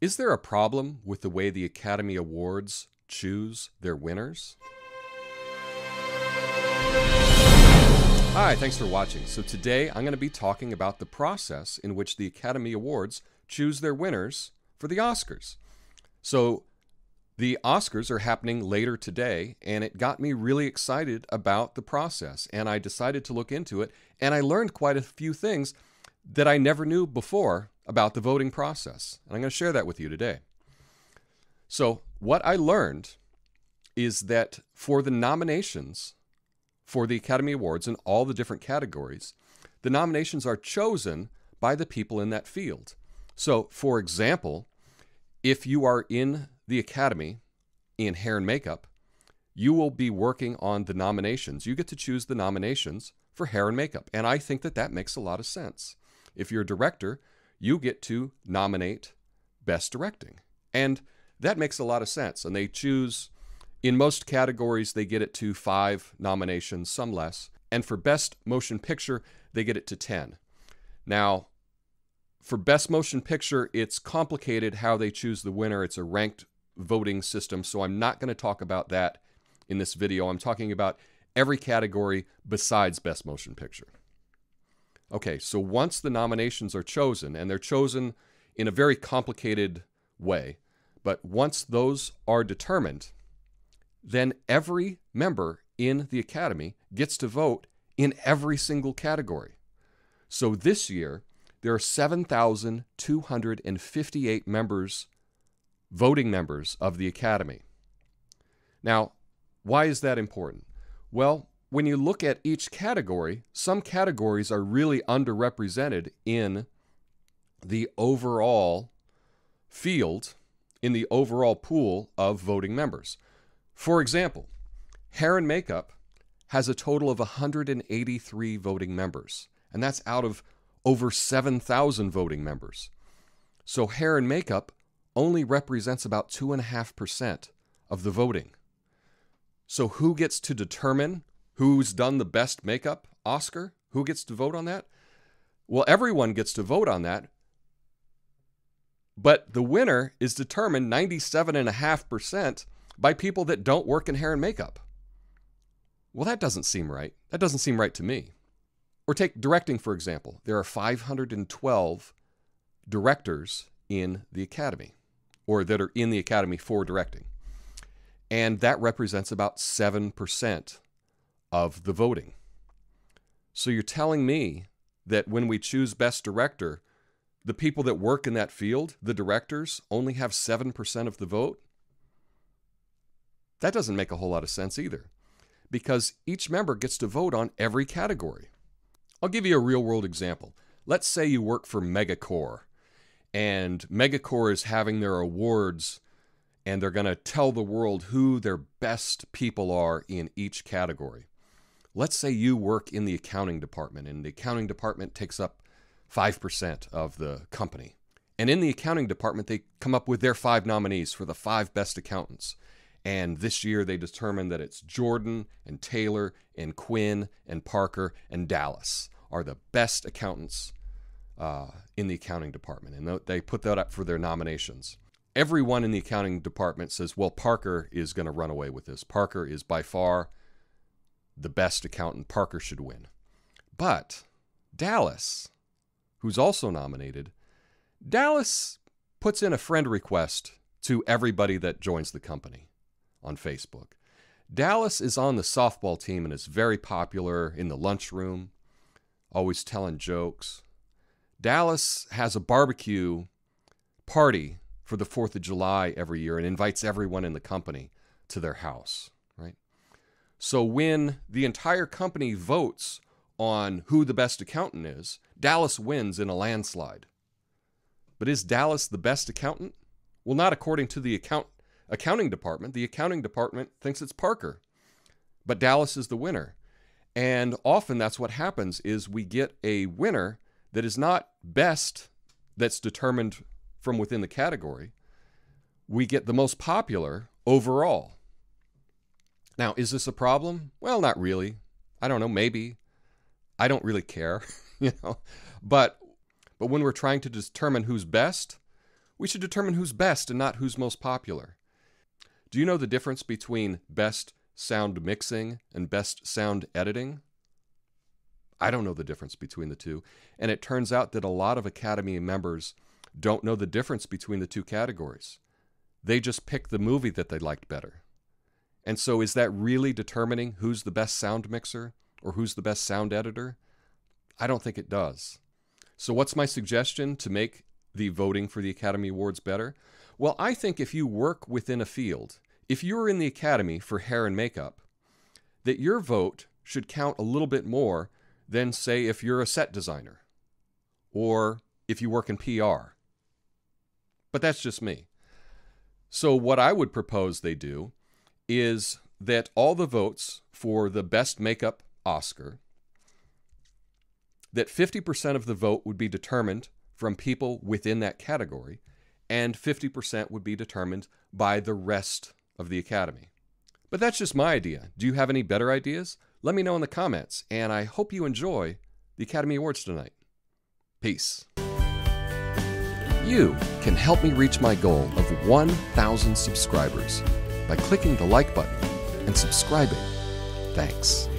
Is there a problem with the way the Academy Awards choose their winners? Hi, thanks for watching. So today I'm going to be talking about the process in which the Academy Awards choose their winners for the Oscars. So the Oscars are happening later today, and it got me really excited about the process, and I decided to look into it, and I learned quite a few things that I never knew before about the voting process, and I'm going to share that with you today. So what I learned is that for the nominations for the Academy Awards in all the different categories, the nominations are chosen by the people in that field. So, for example, if you are in the Academy in hair and makeup, you will be working on the nominations. You get to choose the nominations for hair and makeup, and I think that that makes a lot of sense. If you're a director, you get to nominate Best Directing, and that makes a lot of sense. And they choose, in most categories, they get it to 5 nominations, some less. And for Best Motion Picture, they get it to 10. Now, for Best Motion Picture, it's complicated how they choose the winner. It's a ranked voting system, so I'm not going to talk about that in this video. I'm talking about every category besides Best Motion Picture. Okay, so once the nominations are chosen, and they're chosen in a very complicated way, but once those are determined, then every member in the Academy gets to vote in every single category. So this year, there are 7,258 voting members of the Academy. Now, why is that important? Well, when you look at each category, some categories are really underrepresented in the overall field, in the overall pool of voting members. For example, hair and makeup has a total of 183 voting members, and that's out of over 7,000 voting members. So hair and makeup only represents about 2.5% of the voting. So who gets to determine who's done the best makeup Oscar? Who gets to vote on that? Well, everyone gets to vote on that, but the winner is determined 97.5% by people that don't work in hair and makeup. Well, that doesn't seem right. That doesn't seem right to me. Or take directing, for example. There are 512 directors in the Academy, or that are in the Academy for directing. And that represents about 7% of the voting. So you're telling me that when we choose Best Director, the people that work in that field, the directors, only have 7% of the vote? That doesn't make a whole lot of sense either, because each member gets to vote on every category. I'll give you a real-world example. Let's say you work for Megacorp, and Megacorp is having their awards, and they're going to tell the world who their best people are in each category. Let's say you work in the accounting department, and the accounting department takes up 5% of the company. And in the accounting department, they come up with their 5 nominees for the 5 best accountants. And this year they determined that it's Jordan and Taylor and Quinn and Parker and Dallas are the best accountants in the accounting department. And they put that up for their nominations. Everyone in the accounting department says, well, Parker is going to run away with this. Parker is by far the best accountant. Parker should win. But Dallas, who's also nominated, Dallas puts in a friend request to everybody that joins the company on Facebook. Dallas is on the softball team and is very popular in the lunchroom, always telling jokes. Dallas has a barbecue party for the 4th of July every year and invites everyone in the company to their house, right? So when the entire company votes on who the best accountant is, Dallas wins in a landslide. But is Dallas the best accountant? Well, not according to the accounting department. The accounting department thinks it's Parker, but Dallas is the winner. And often that's what happens, is we get a winner that is not best, that's determined from within the category. We get the most popular overall. Now, is this a problem? Well, not really. I don't know, maybe. I don't really care, you know. But when we're trying to determine who's best, We should determine who's best and not who's most popular. Do you know the difference between best sound mixing and best sound editing? I don't know the difference between the two, and it turns out that a lot of Academy members don't know the difference between the two categories. They just pick the movie that they liked better. And so is that really determining who's the best sound mixer or who's the best sound editor? I don't think it does. So what's my suggestion to make the voting for the Academy Awards better? Well, I think if you work within a field, if you're in the Academy for hair and makeup, that your vote should count a little bit more than, say, if you're a set designer or if you work in PR. But that's just me. So what I would propose they do is that all the votes for the Best Makeup Oscar, that 50% of the vote would be determined from people within that category, and 50% would be determined by the rest of the Academy. But that's just my idea. Do you have any better ideas? Let me know in the comments, and I hope you enjoy the Academy Awards tonight. Peace. You can help me reach my goal of 1,000 subscribers by clicking the like button and subscribing. Thanks.